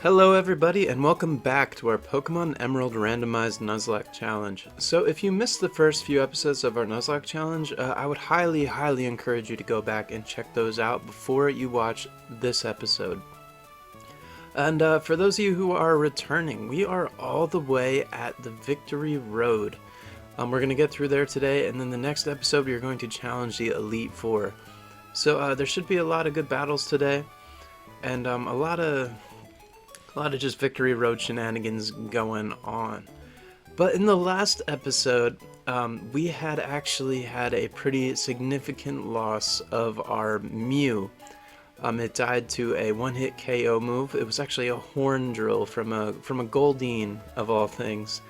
Hello everybody and welcome back to our Pokemon Emerald Randomized Nuzlocke Challenge. So if you missed the first few episodes of our Nuzlocke Challenge, I would highly encourage you to go back and check those out before you watch this episode. And for those of you who are returning, we are all the way at the Victory Road. We're going to get through there today, and then the next episode we are going to challenge the Elite Four. So there should be a lot of good battles today, and a lot of just Victory Road shenanigans going on. But in the last episode, we had actually had a pretty significant loss of our Mew. It died to a one-hit KO move. It was actually a horn drill from a Goldeen of all things.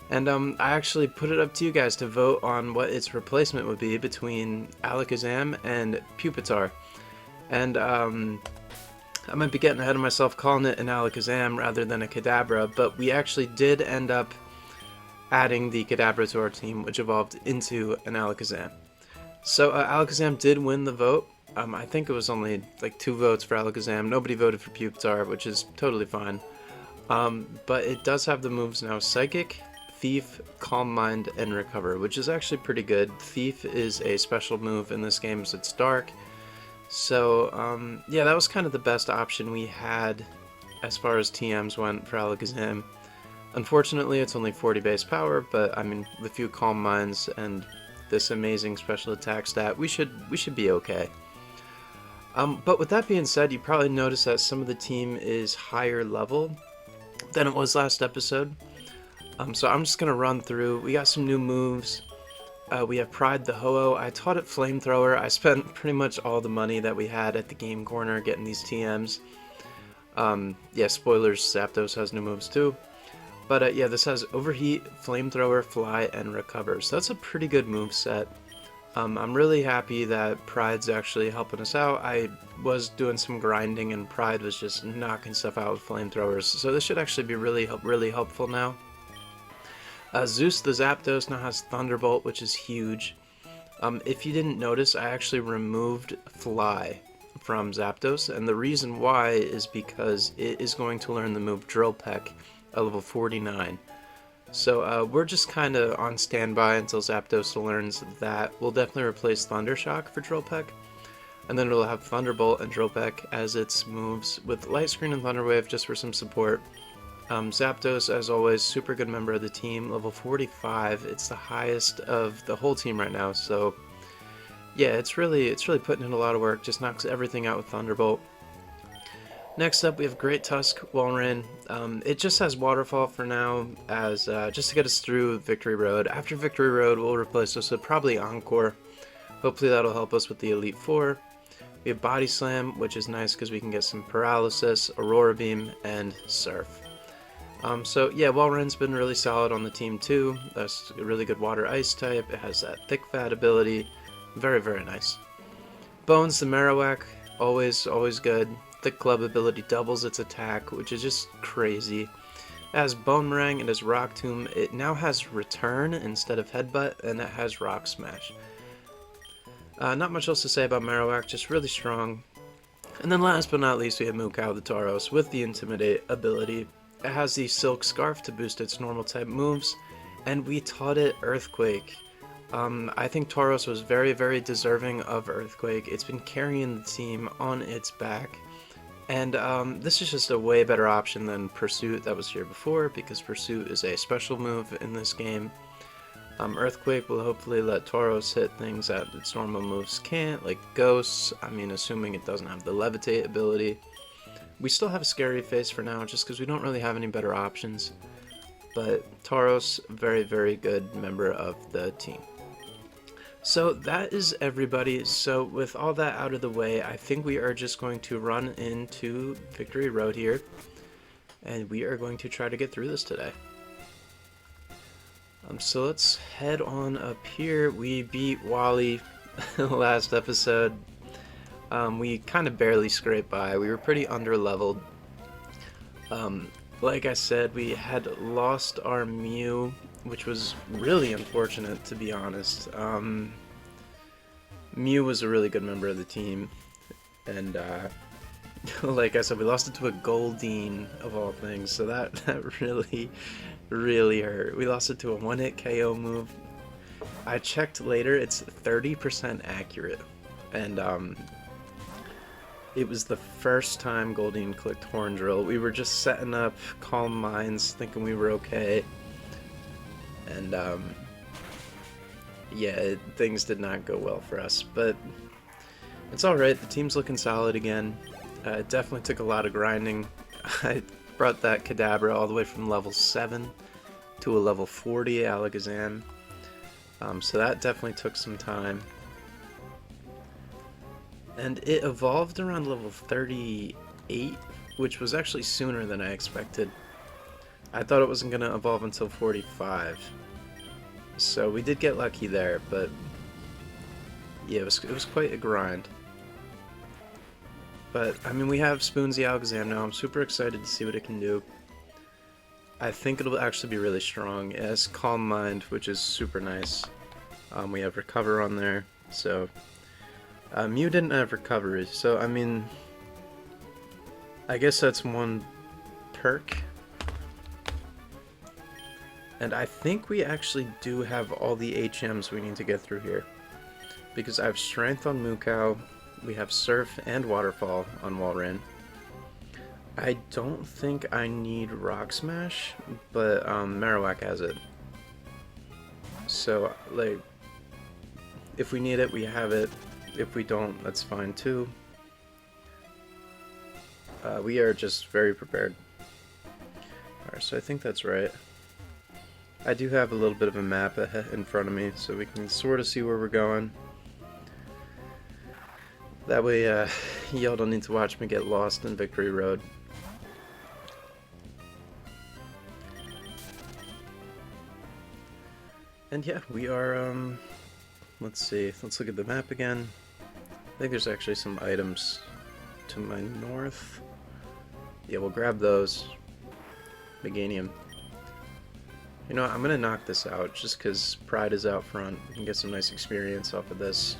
And I actually put it up to you guys to vote on what its replacement would be between Alakazam and Pupitar. And I might be getting ahead of myself calling it an Alakazam rather than a Kadabra, but we actually did end up adding the Kadabra to our team, which evolved into an Alakazam. So Alakazam did win the vote. I think it was only like 2 votes for Alakazam. Nobody voted for Pupitar, which is totally fine. But it does have the moves now: Psychic, Thief, Calm Mind, and Recover, which is actually pretty good. Thief is a special move in this game, so it's dark. So, yeah, that was kind of the best option we had as far as TMs went for Alakazam. Unfortunately, it's only 40 base power, but I mean, with a few Calm Minds and this amazing special attack stat, we should be okay. But with that being said, you probably noticed that some of the team is higher level than it was last episode. So I'm just going to run through. We got some new moves. We have Pride the Ho-Oh. I taught it Flamethrower. I spent pretty much all the money that we had at the game corner getting these TMs. Yeah, spoilers, Zapdos has new moves too. But yeah, this has Overheat, Flamethrower, Fly, and Recover. So that's a pretty good move set. I'm really happy that Pride's actually helping us out. I was doing some grinding and Pride was just knocking stuff out with Flamethrowers. So this should actually be really helpful now. Zeus the Zapdos now has Thunderbolt, which is huge. If you didn't notice, I actually removed Fly from Zapdos, and the reason why is because it is going to learn the move Drill Peck at level 49. So we're just kind of on standby until Zapdos learns that. We'll definitely replace Thundershock for Drill Peck, and then it'll have Thunderbolt and Drill Peck as its moves, with Light Screen and Thunder Wave just for some support. Zapdos, as always, super good member of the team, level 45. It's the highest of the whole team right now, so yeah, it's really putting in a lot of work. Just knocks everything out with Thunderbolt. Next up, we have Great Tusk Walrein. It just has Waterfall for now, as just to get us through Victory Road. After Victory Road, we'll replace this with probably Encore. Hopefully that'll help us with the Elite Four. We have Body Slam, which is nice because we can get some Paralysis, Aurora Beam, and Surf. So yeah, Walrein's been really solid on the team too. That's a really good water ice type. It has that thick fat ability. Very nice. Bones the Marowak, always good. Thick club ability doubles its attack, which is just crazy. It has Bone Meringue, it has Rock Tomb. It now has Return instead of Headbutt, and it has Rock Smash. Not much else to say about Marowak, just really strong. And then last but not least, we have Mukau the Tauros with the Intimidate ability. It has the Silk Scarf to boost its normal type moves, and we taught it Earthquake. I think Tauros was very deserving of Earthquake. It's been carrying the team on its back, and this is just a way better option than Pursuit that was here before, because Pursuit is a special move in this game. Earthquake will hopefully let Tauros hit things that its normal moves can't, like Ghosts, I mean, assuming it doesn't have the Levitate ability. We still have a Scary Face for now, just because we don't really have any better options. But Tauros, very good member of the team. So that is everybody. So with all that out of the way, I think we are just going to run into Victory Road here. And we are going to try to get through this today. So let's head on up here. We beat Wally last episode. We kind of barely scraped by. We were pretty under-leveled. Like I said, we had lost our Mew, which was really unfortunate, to be honest. Mew was a really good member of the team, and Like I said, we lost it to a Goldeen of all things, so that really, really hurt. We lost it to a one-hit KO move. I checked later, it's 30% accurate, and it was the first time Goldeen clicked Horn Drill. We were just setting up Calm Minds, thinking we were okay, and yeah, things did not go well for us, but it's alright, the team's looking solid again. It definitely took a lot of grinding. I brought that Kadabra all the way from level 7 to a level 40 Alakazam. So that definitely took some time. And it evolved around level 38, which was actually sooner than I expected. I thought it wasn't going to evolve until 45. So we did get lucky there, but yeah, it was quite a grind. But, I mean, we have Spoons the Alakazam now. I'm super excited to see what it can do. I think it'll actually be really strong. It has Calm Mind, which is super nice. We have Recover on there, so... Mew didn't have Recovery, so, I mean... I guess that's one perk. And I think we actually do have all the HMs we need to get through here. Because I have Strength on Mukau, we have Surf and Waterfall on Walrein. I don't think I need Rock Smash, but Marowak has it. So, like, if we need it, we have it. If we don't, that's fine too. We are just very prepared. Alright, so I think that's right. I do have a little bit of a map in front of me, so we can sort of see where we're going. That way, y'all don't need to watch me get lost in Victory Road. And yeah, we are, let's see, let's look at the map again. I think there's actually some items to my north. Yeah, we'll grab those. Meganium. You know what, I'm gonna knock this out, just because Pride is out front. We can get some nice experience off of this.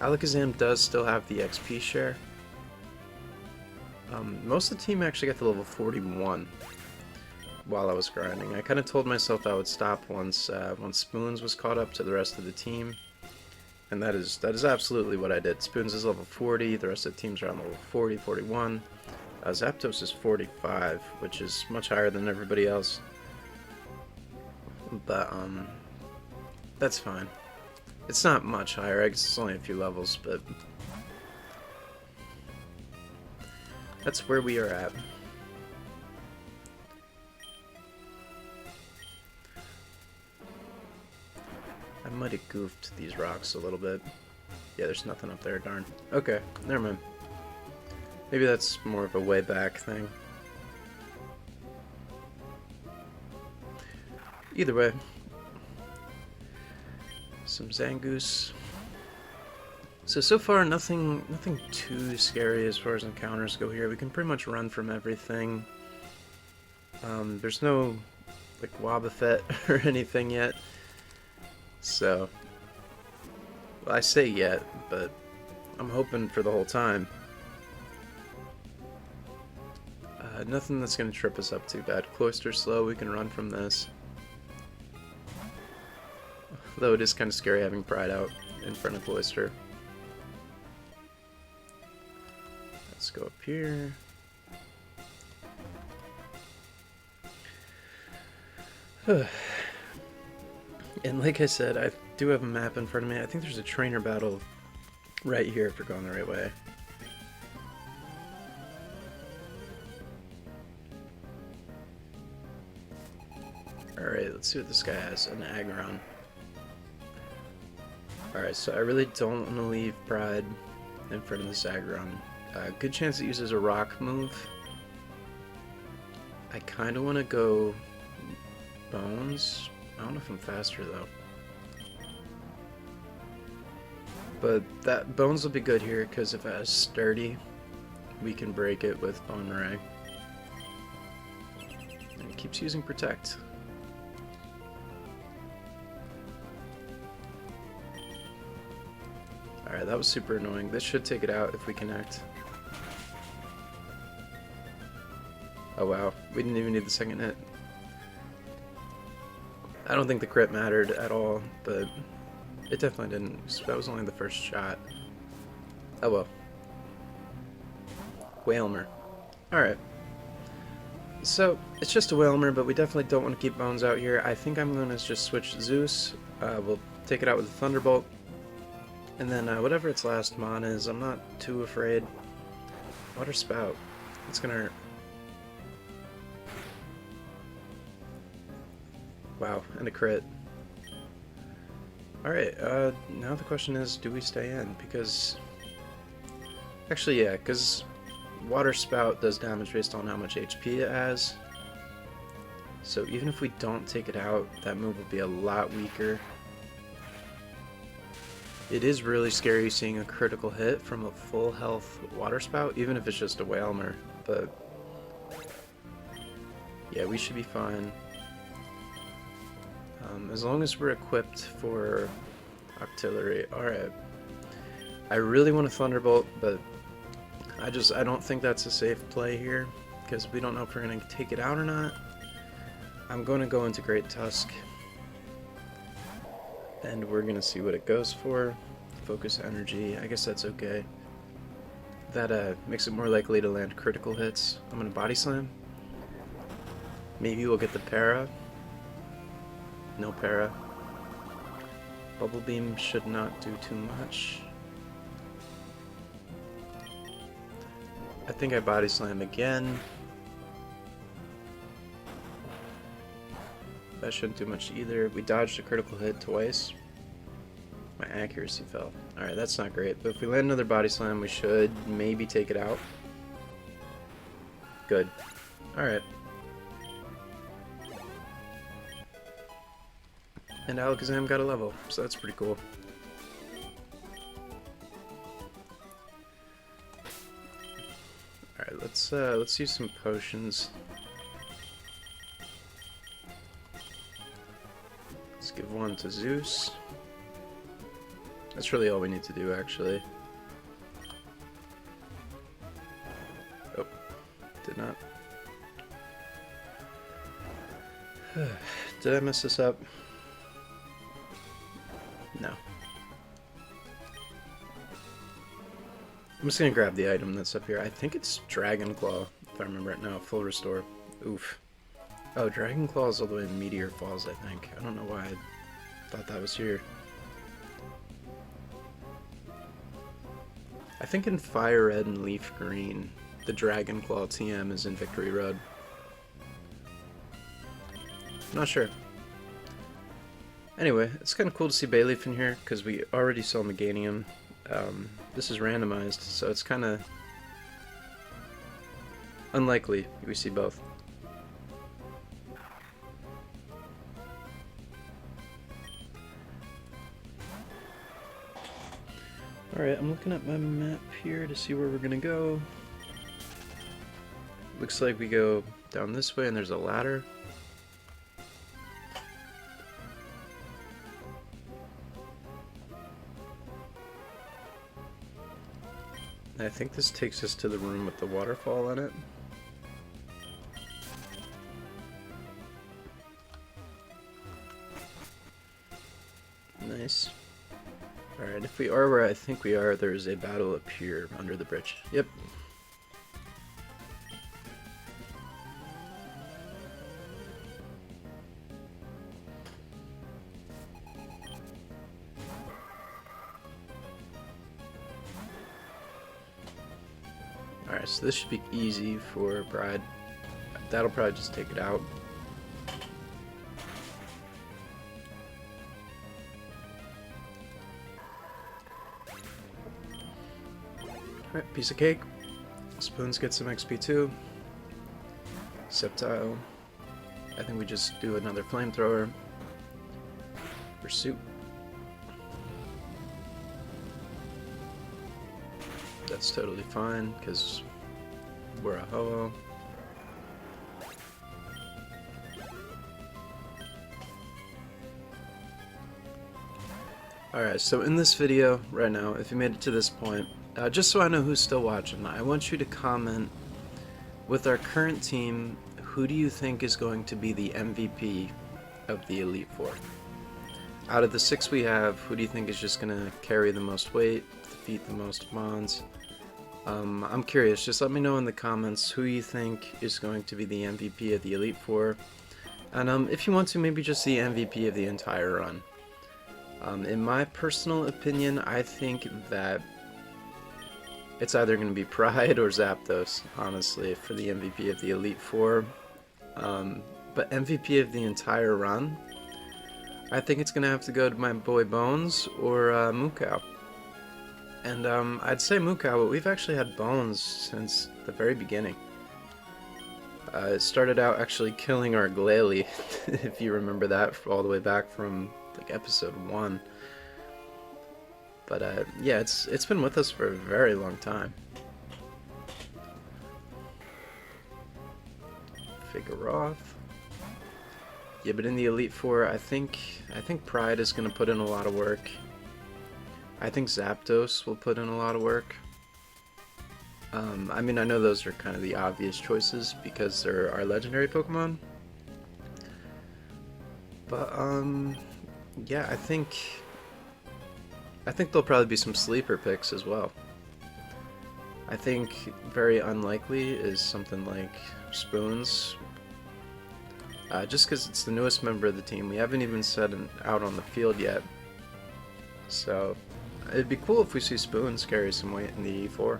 Alakazam does still have the XP share. Most of the team actually got to level 41 while I was grinding. I kind of told myself I would stop once Spoons was caught up to the rest of the team, and that is absolutely what I did. Spoons is level 40, the rest of the team's around level 40, 41. Zapdos is 45, which is much higher than everybody else. But that's fine. It's not much higher, I guess it's only a few levels, but that's where we are at. I might have goofed these rocks a little bit. Yeah, there's nothing up there, darn. Okay, never mind. Maybe that's more of a way back thing. Either way. Some Zangoose. So far nothing too scary as far as encounters go here. We can pretty much run from everything. There's no like Wobbuffet or anything yet. So, well, I say yet, but I'm hoping for the whole time. Nothing that's gonna trip us up too bad. Cloister slow, we can run from this. Though it is kind of scary having Pride out in front of Cloister. Let's go up here. And like I said, I do have a map in front of me. I think there's a trainer battle right here if we're going the right way. Alright, let's see what this guy has. An Aggron. Alright, so I really don't want to leave Pride in front of this Aggron. Good chance it uses a rock move. I kind of want to go Bones. I don't know if I'm faster though. But that Bones will be good here because if it has Sturdy, we can break it with Bone Ray. And it keeps using Protect. Alright, that was super annoying. This should take it out if we connect. Oh wow, we didn't even need the second hit. I don't think the crit mattered at all, but it definitely didn't. So that was only the first shot. Oh well. Whalmer. Alright. So, it's just a Whalmer, but we definitely don't want to keep Bones out here. I think I'm going to just switch Zeus. We'll take it out with a Thunderbolt. And then whatever its last mon is, I'm not too afraid. Water Spout. It's going to hurt. Wow, and a crit. Alright, now the question is, do we stay in? Because... Actually, yeah, because Water Spout does damage based on how much HP it has. So even if we don't take it out, that move will be a lot weaker. It is really scary seeing a critical hit from a full health Water Spout, even if it's just a Whalmer, but yeah, we should be fine. As long as we're equipped for artillery. Alright. I really want a Thunderbolt, but I don't think that's a safe play here, because we don't know if we're going to take it out or not. I'm going to go into Great Tusk, and we're going to see what it goes for. Focus energy, I guess that's okay. That makes it more likely to land critical hits. I'm going to Body Slam. Maybe we'll get the para. No para. Bubble Beam should not do too much. I think I Body Slam again. That shouldn't do much either. We dodged a critical hit twice. My accuracy fell. Alright, that's not great. But if we land another Body Slam, we should maybe take it out. Good. Alright. And Alakazam got a level, so that's pretty cool. Alright, let's use some potions. Let's give one to Zeus. That's really all we need to do, actually. Oh, did not. Did I mess this up? No. I'm just gonna grab the item that's up here. I think it's Dragon Claw, if I remember it now. Full restore. Oof. Oh, Dragon Claw is all the way in Meteor Falls, I think. I don't know why I thought that was here. I think in Fire Red and Leaf Green, the Dragon Claw TM is in Victory Road. I'm not sure. Anyway, it's kind of cool to see Bayleaf in here, because we already saw Meganium. This is randomized, so it's kind of unlikely we see both. Alright, I'm looking at my map here to see where we're gonna go. Looks like we go down this way and there's a ladder. I think this takes us to the room with the waterfall in it. Nice. Alright, if we are where I think we are, there's a battle up here under the bridge. Yep. Alright, so this should be easy for Bride. That'll probably just take it out. Alright, piece of cake. Spoons get some XP too. Sceptile. I think we just do another flamethrower. Pursuit. That's totally fine, because we're a Ho-Oh. Alright, so in this video right now, if you made it to this point, just so I know who's still watching, I want you to comment with our current team, who do you think is going to be the MVP of the Elite Four? Out of the 6 we have, who do you think is just going to carry the most weight, defeat the most mons? I'm curious, just let me know in the comments who you think is going to be the MVP of the Elite Four. And if you want to, maybe just the MVP of the entire run. In my personal opinion, I think that it's either going to be Pride or Zapdos, honestly, for the MVP of the Elite Four. But MVP of the entire run, I think it's going to have to go to my boy Bones or Mukau. And I'd say Mukau, but we've actually had Bones since the very beginning. It started out actually killing our Glalie, if you remember that, all the way back from like episode 1. But yeah, it's been with us for a very long time. Figure yeah, but in the Elite Four, I think Pride is going to put in a lot of work. I think Zapdos will put in a lot of work. I mean, I know those are kind of the obvious choices because they're our legendary Pokemon. But yeah, I think there'll probably be some sleeper picks as well. I think very unlikely is something like Spoons. Just because it's the newest member of the team. We haven't even set it out on the field yet. So it'd be cool if we see Spoons carry some weight in the E4.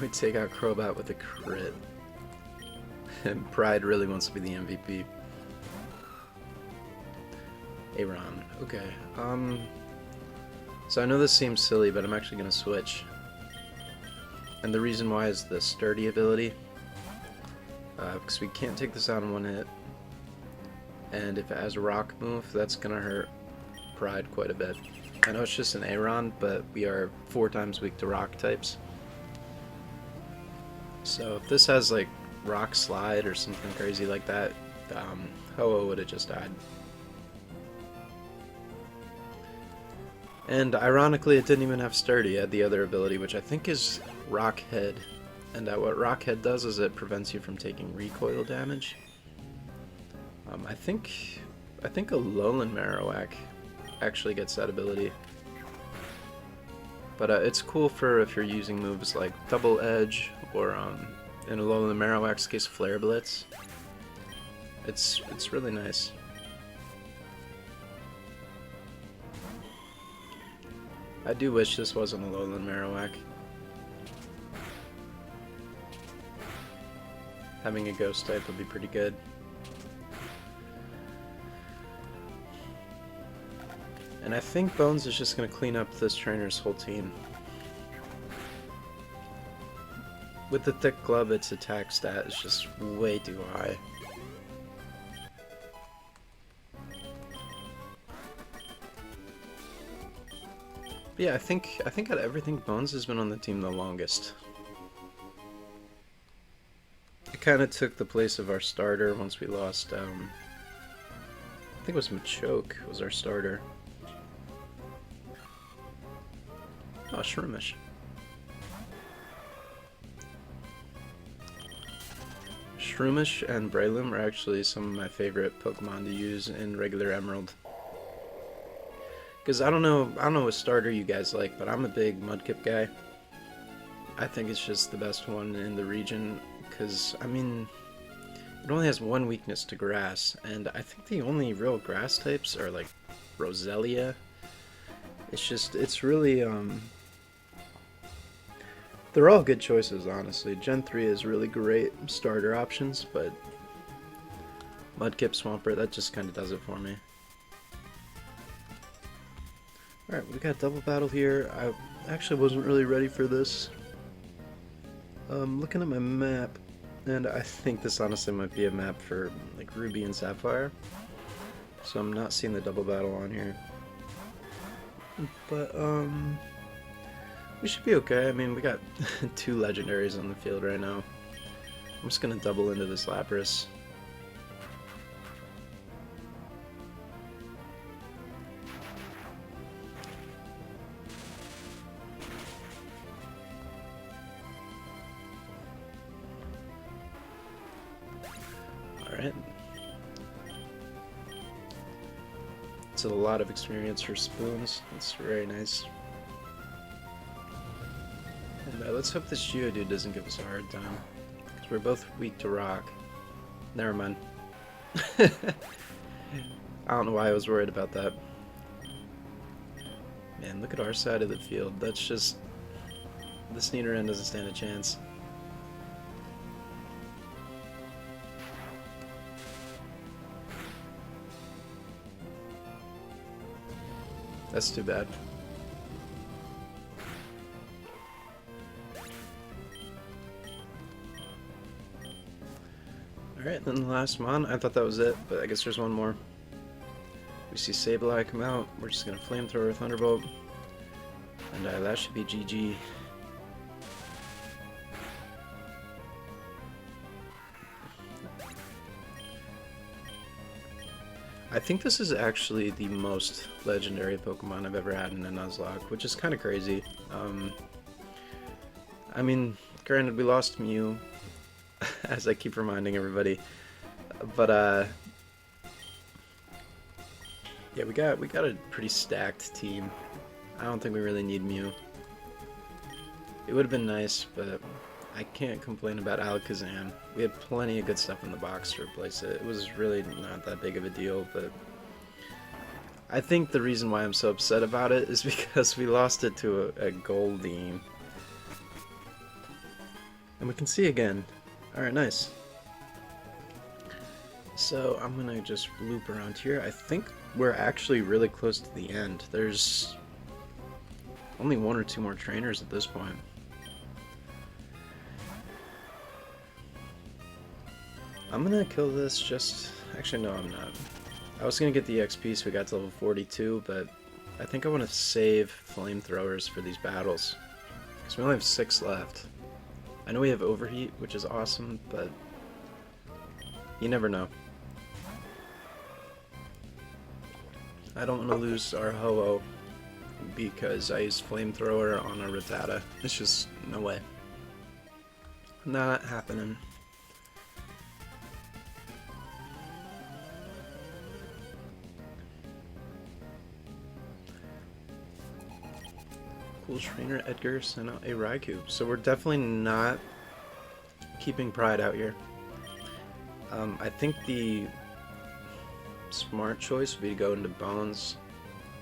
We take out Crobat with a crit. And Pride really wants to be the MVP. Aron. Okay. So I know this seems silly, but I'm actually going to switch. And the reason why is the Sturdy ability. Because we can't take this out in one hit. And if it has a rock move, that's going to hurt Pride quite a bit. I know it's just an Aron, but we are 4 times weak to rock types. So if this has like Rock Slide or something crazy like that, Ho-Oh would have just died. And ironically, it didn't even have Sturdy. It had the other ability, which I think is Rock Head. And what Rock Head does is it prevents you from taking recoil damage. I think a Alolan Marowak actually gets that ability. But it's cool for if you're using moves like Double Edge or in Alolan Marowak's case, Flare Blitz. It's really nice. I do wish this wasn't Alolan Marowak. Having a ghost type would be pretty good. And I think Bones is just going to clean up this trainer's whole team. With the Thick Glove, its attack stat is just way too high. But yeah, I think out of everything, Bones has been on the team the longest. It kind of took the place of our starter once we lost, I think it was Machoke was our starter. Oh, Shroomish. Shroomish and Breloom are actually some of my favorite Pokemon to use in regular Emerald. Because I don't know what starter you guys like, but I'm a big Mudkip guy. I think it's just the best one in the region, because, I mean, it only has one weakness to grass, and I think the only real grass types are, like, Roselia. It's really, they're all good choices, honestly. Gen 3 is really great starter options, but Mudkip, Swampert, that just kind of does it for me. Alright, we got double battle here. I actually wasn't really ready for this. Looking at my map, and I think this honestly might be a map for like Ruby and Sapphire. So I'm not seeing the double battle on here. But we should be okay. I mean, we got 2 legendaries on the field right now. I'm just gonna double into this Lapras. Alright. It's a lot of experience for spoons. That's very nice. And let's hope this Geodude doesn't give us a hard time. Because we're both weak to rock. Never mind. I don't know why I was worried about that. Man, look at our side of the field. That's just... This Nidoran doesn't stand a chance. That's too bad. Alright, then the last mon. I thought that was it, but I guess there's one more. We see Sableye come out. We're just gonna Flamethrower Thunderbolt. And that should be GG. I think this is actually the most legendary Pokemon I've ever had in a Nuzlocke, which is kind of crazy. I mean, granted, we lost Mew, as I keep reminding everybody, but yeah, we got a pretty stacked team. I don't think we really need Mew. It would have been nice, but I can't complain about Alakazam. We had plenty of good stuff in the box to replace it. It was really not that big of a deal, but I think the reason why I'm so upset about it is because we lost it to a Goldeen. And we can see again. Alright, nice. So I'm gonna just loop around here. I think we're actually really close to the end. There's only one or two more trainers at this point. I'm gonna kill this just... Actually, no, I'm not. I was gonna get the XP so we got to level 42, but I think I want to save flamethrowers for these battles. Because we only have 6 left. I know we have Overheat, which is awesome, but you never know. I don't want to lose our Ho-Oh because I used Flamethrower on a Rattata. It's just no way. Not happening. Cool trainer Edgar sent out a Raikou. So we're definitely not keeping Pride out here. I think the smart choice would be to go into Bones.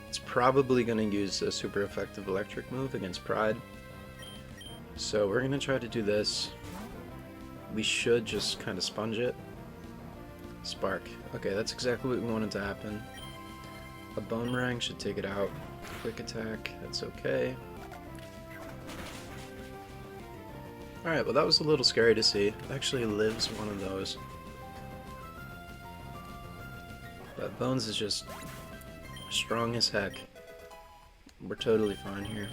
It's probably going to use a super effective electric move against Pride. So we're going to try to do this. We should just kind of sponge it. Spark. Okay, that's exactly what we wanted to happen. A Boomerang should take it out. Quick attack, that's okay. Alright, well that was a little scary to see. It actually lives one of those. But Bones is just strong as heck. We're totally fine here.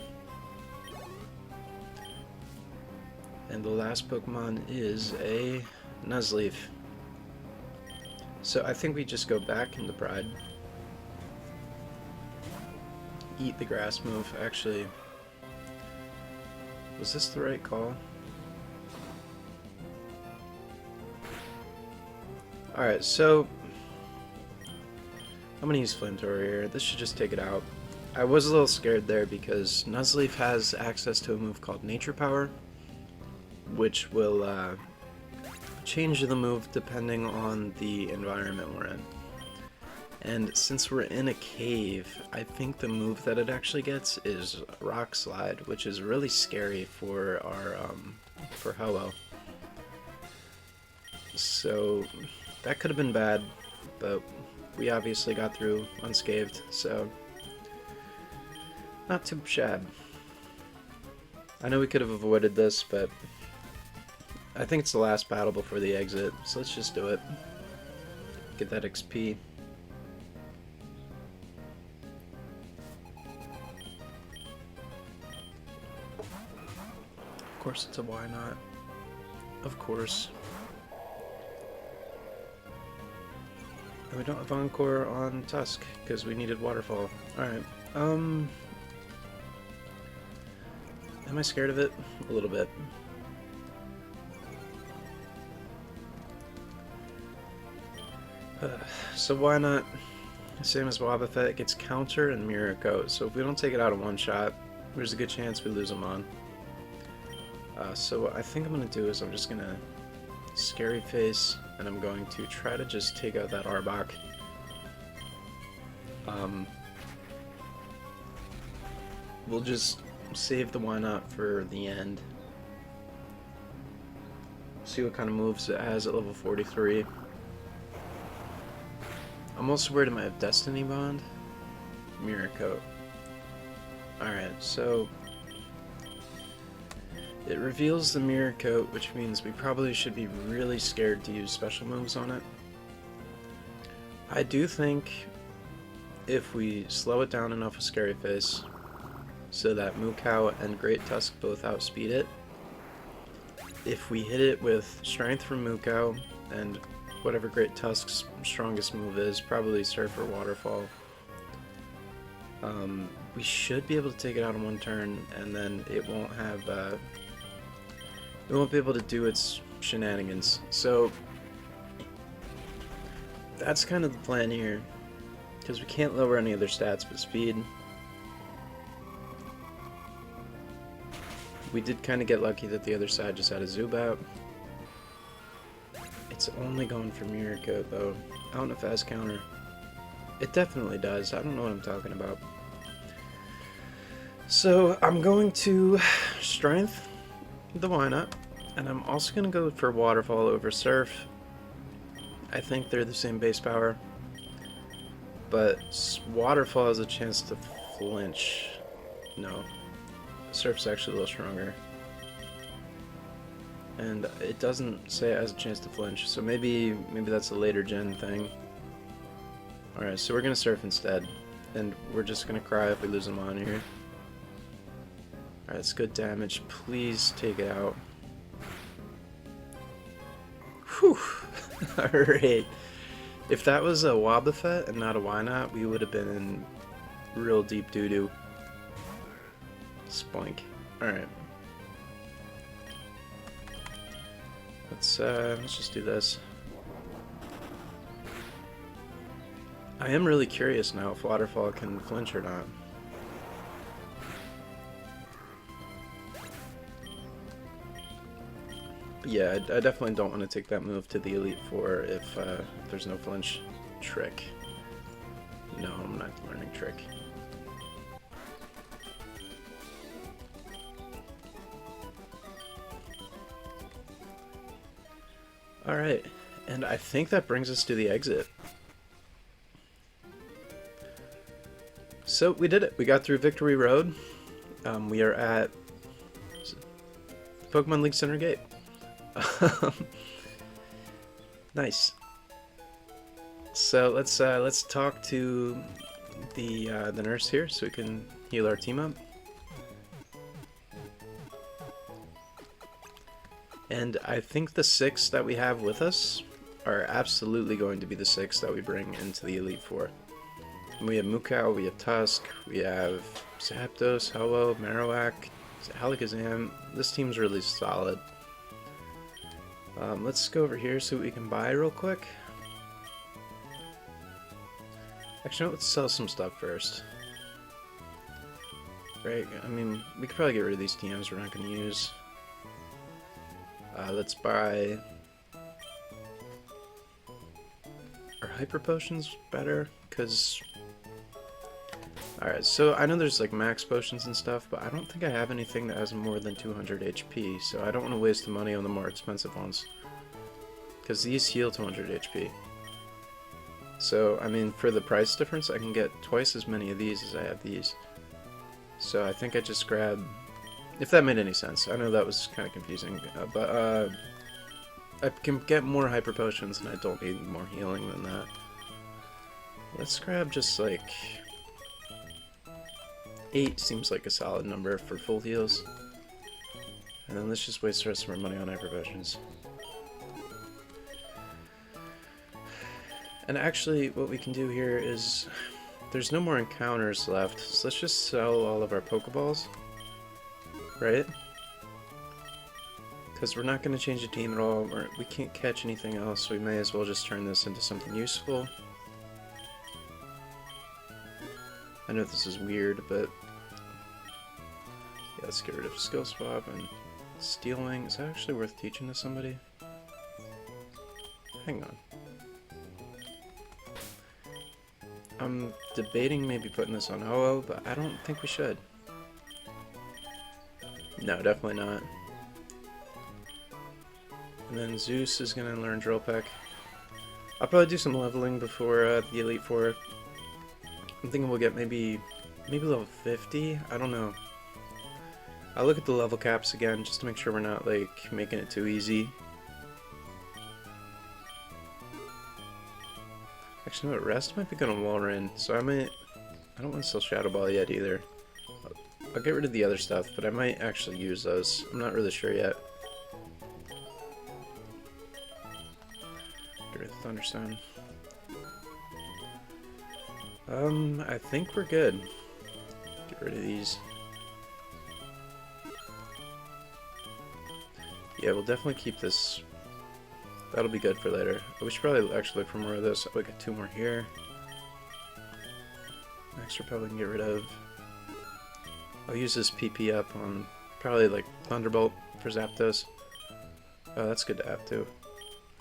And the last Pokemon is a Nuzleaf. So I think we just go back into Pride. Eat the grass move. Actually, was this the right call? Alright, so I'm gonna use Flamethrower here. This should just take it out. I was a little scared there because Nuzleaf has access to a move called Nature Power, which will change the move depending on the environment we're in. And since we're in a cave, I think the move that it actually gets is Rock Slide, which is really scary for our for Ho-Oh. So that could have been bad, but we obviously got through unscathed, so not too bad. I know we could have avoided this, but I think it's the last battle before the exit, so let's just do it. Get that XP. Of course it's a why not. Of course. And we don't have Encore on Tusk, because we needed Waterfall. Alright, am I scared of it? A little bit. So why not? Same as Wobbuffet, it gets counter and mirror coat. So if we don't take it out in one shot, there's a good chance we lose them on. So what I think I'm going to do is I'm just going to Scary Face, and I'm going to try to just take out that Arbok. We'll just save the why not for the end. See what kind of moves it has at level 43. I'm also worried it might have Destiny Bond. Mirror Coat. Alright, so it reveals the Mirror Coat, which means we probably should be really scared to use special moves on it. I do think if we slow it down enough with Scary Face so that Mukau and Great Tusk both outspeed it, if we hit it with Strength from Mukau and whatever Great Tusk's strongest move is, probably Surf or Waterfall, we should be able to take it out in one turn, and then it won't have it won't be able to do its shenanigans. So that's kind of the plan here, because we can't lower any other stats but speed. We did kind of get lucky that the other side just had a Zubat. It's only going for Mirror Coat though. I don't know if it has counter. It definitely does. I don't know what I'm talking about. So I'm going to Strength the why not, and I'm also going to go for Waterfall over Surf. I think they're the same base power, but Waterfall has a chance to flinch. No, Surf's actually a little stronger, and it doesn't say it has a chance to flinch, so maybe that's a later gen thing. Alright, so we're gonna Surf instead, and we're just gonna cry if we lose them on here. Alright, that's good damage. Please take it out. Whew! Alright. If that was a Wobbuffet and not a why not, we would have been in real deep doo-doo. Spoink. Alright. Let's just do this. I am really curious now if Waterfall can flinch or not. But yeah, I definitely don't want to take that move to the Elite Four if there's no flinch trick. No, I'm not learning trick. Alright, and I think that brings us to the exit. So we did it. We got through Victory Road. We are at Pokemon League Center Gate. Nice. So let's talk to the nurse here so we can heal our team up. And I think the 6 that we have with us are absolutely going to be the 6 that we bring into the Elite Four. We have Mukau, we have Tusk, we have Zapdos, Ho-Oh, Marowak, Alakazam. This team's really solid. Let's go over here so we can buy real quick. Actually, let's sell some stuff first. Right, I mean, we could probably get rid of these TMs we're not going to use. Let's buy... Are Hyper Potions better? Because... Alright, so I know there's like max potions and stuff, but I don't think I have anything that has more than 200 HP, so I don't want to waste the money on the more expensive ones. Because these heal 200 HP. So, I mean, for the price difference, I can get twice as many of these as I have these. So I think I just grabbed... If that made any sense. I know that was kind of confusing, but I can get more Hyper Potions and I don't need more healing than that. Let's grab just like... 8 seems like a solid number for full heals. And then let's just waste the rest of our money on Hyper Potions. And actually, what we can do here is... There's no more encounters left, so let's just sell all of our Pokeballs. Right? Because we're not going to change the team at all. We can't catch anything else, so we may as well just turn this into something useful. I know this is weird, but yeah, let's get rid of skill swap and stealing. Is that actually worth teaching to somebody? Hang on. I'm debating maybe putting this on Ho-Oh, but I don't think we should. No, definitely not. And then Zeus is going to learn Drill Peck. I'll probably do some leveling before the Elite Four. I'm thinking we'll get maybe level 50? I don't know. I'll look at the level caps again just to make sure we're not like making it too easy. Actually, no, Rest might be going to Walrein, so I don't want to sell Shadow Ball yet either. I'll get rid of the other stuff, but I might actually use those. I'm not really sure yet. Get rid of Thunderstone. I think we're good. Get rid of these. Yeah, we'll definitely keep this. That'll be good for later. We should probably actually look for more of this. We got 2 more here. Next, we're probably gonna get rid of. I'll use this PP up on probably like Thunderbolt for Zapdos. Oh, that's good to have too.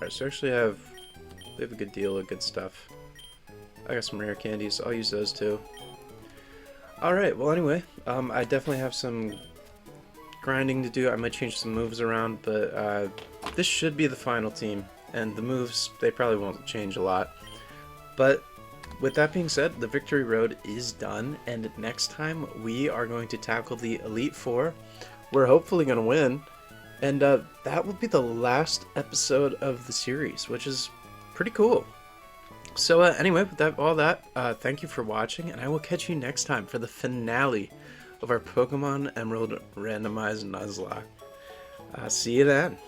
Alright, so actually we have a good deal of good stuff. I got some rare candies, I'll use those too. Alright, well anyway, I definitely have some grinding to do. I might change some moves around, but this should be the final team. And the moves, they probably won't change a lot. But with that being said, the victory road is done, and next time we are going to tackle the Elite Four. We're hopefully going to win, and that will be the last episode of the series, which is pretty cool. So anyway, with all that, thank you for watching, and I will catch you next time for the finale of our Pokemon Emerald Randomized Nuzlocke. See you then.